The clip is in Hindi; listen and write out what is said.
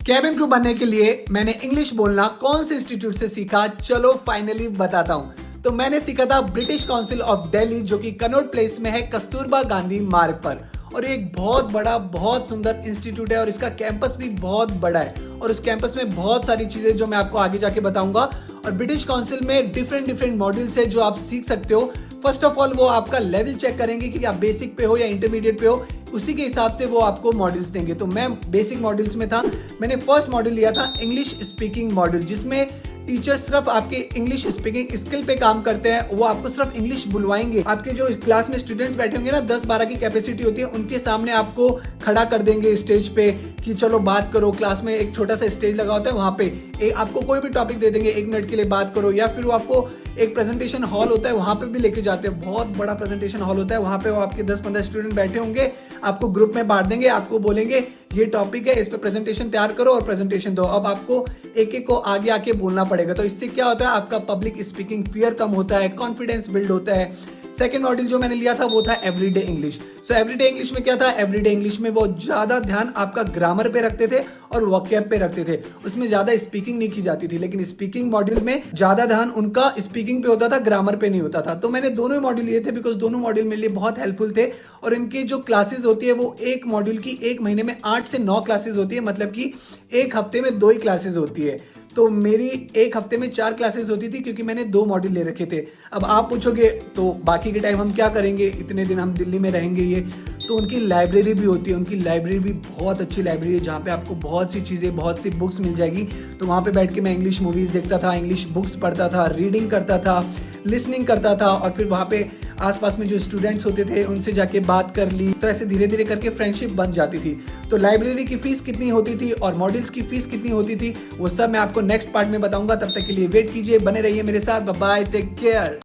कैबिन क्रू बनने के लिए मैंने इंग्लिश बोलना कौन से इंस्टीट्यूट से सीखा, चलो फाइनली बताता हूं। तो मैंने सीखा था ब्रिटिश काउंसिल ऑफ दिल्ली, जो कि कनॉट प्लेस में है, कस्तूरबा गांधी मार्ग पर। और एक बहुत बड़ा, बहुत सुंदर इंस्टीट्यूट है और इसका कैंपस भी बहुत बड़ा है और उस कैंपस में बहुत सारी चीजें जो मैं आपको आगे जाके बताऊंगा। और ब्रिटिश काउंसिल में डिफरेंट मॉड्यूल्स है जो आप सीख सकते हो। फर्स्ट ऑफ ऑल वो आपका लेवल चेक करेंगे कि आप बेसिक पे हो या इंटरमीडिएट पे हो, उसी के हिसाब से वो आपको मॉड्यूल्स देंगे। तो मैं बेसिक मॉड्यूल्स में था। मैंने फर्स्ट मॉड्यूल लिया था इंग्लिश स्पीकिंग मॉड्यूल, जिसमें टीचर सिर्फ आपके इंग्लिश स्पीकिंग स्किल पे काम करते हैं। वो आपको सिर्फ इंग्लिश बुलवाएंगे। आपके जो क्लास में स्टूडेंट्स बैठे होंगे ना, 10-12 की कैपेसिटी होती है, उनके सामने आपको खड़ा कर देंगे स्टेज पे कि चलो बात करो। क्लास में एक छोटा सा स्टेज लगा होता है, वहां पे आपको कोई भी टॉपिक दे देंगे, 1 मिनट के लिए बात करो। या फिर वो आपको एक प्रेजेंटेशन हॉल होता है, वहां पे भी लेके जाते हैं। बहुत बड़ा प्रेजेंटेशन हॉल होता है, वहां पे वो आपके 10-15 स्टूडेंट बैठे होंगे, आपको ग्रुप में बांट देंगे, आपको बोलेंगे ये टॉपिक है, इस पे प्रेजेंटेशन तैयार करो और प्रेजेंटेशन दो। अब आपको एक एक को आगे आके बोलना पड़ेगा। तो इससे क्या होता है, आपका पब्लिक स्पीकिंग फियर कम होता है, कॉन्फिडेंस बिल्ड होता है। सेकेंड मॉड्यूल जो मैंने लिया था वो था एवरीडे इंग्लिश। सो एवरीडे इंग्लिश में क्या था, एवरीडे इंग्लिश में वो ज्यादा ध्यान आपका ग्रामर पे रखते थे और वोकैब पे रखते थे। उसमें ज्यादा स्पीकिंग नहीं की जाती थी, लेकिन स्पीकिंग मॉड्यूल में ज्यादा ध्यान उनका स्पीकिंग पे होता था, ग्रामर पे नहीं होता था। तो मैंने दोनों ही मॉड्यूल लिए थे बिकॉज दोनों मॉड्यूल मेरे लिए बहुत हेल्पफुल थे। और इनकी जो क्लासेस होती है वो एक मॉड्यूल की 1 महीने में 8 से 9 क्लासेस होती है, मतलब कि एक हफ्ते में 2 ही क्लासेस होती है। तो मेरी एक हफ्ते में 4 क्लासेस होती थी क्योंकि मैंने 2 मॉड्यूल ले रखे थे। अब आप पूछोगे तो बाकी के टाइम हम क्या करेंगे, इतने दिन हम दिल्ली में रहेंगे ये। तो उनकी लाइब्रेरी भी होती है, उनकी लाइब्रेरी भी बहुत अच्छी लाइब्रेरी है, जहाँ पे आपको बहुत सी चीज़ें, बहुत सी बुक्स मिल जाएगी। तो वहाँ पे बैठ के मैं इंग्लिश मूवीज़ देखता था, इंग्लिश बुक्स पढ़ता था, रीडिंग करता था, लिसनिंग करता था। और फिर वहाँ पे आसपास में जो स्टूडेंट्स होते थे उनसे जाके बात कर ली। तो ऐसे धीरे धीरे करके फ्रेंडशिप बन जाती थी। तो लाइब्रेरी की फीस कितनी होती थी और मॉड्यूल्स की फीस कितनी होती थी, वो सब मैं आपको नेक्स्ट पार्ट में बताऊंगा। तब तक के लिए वेट कीजिए, बने रहिए मेरे साथ। Bye bye, take care.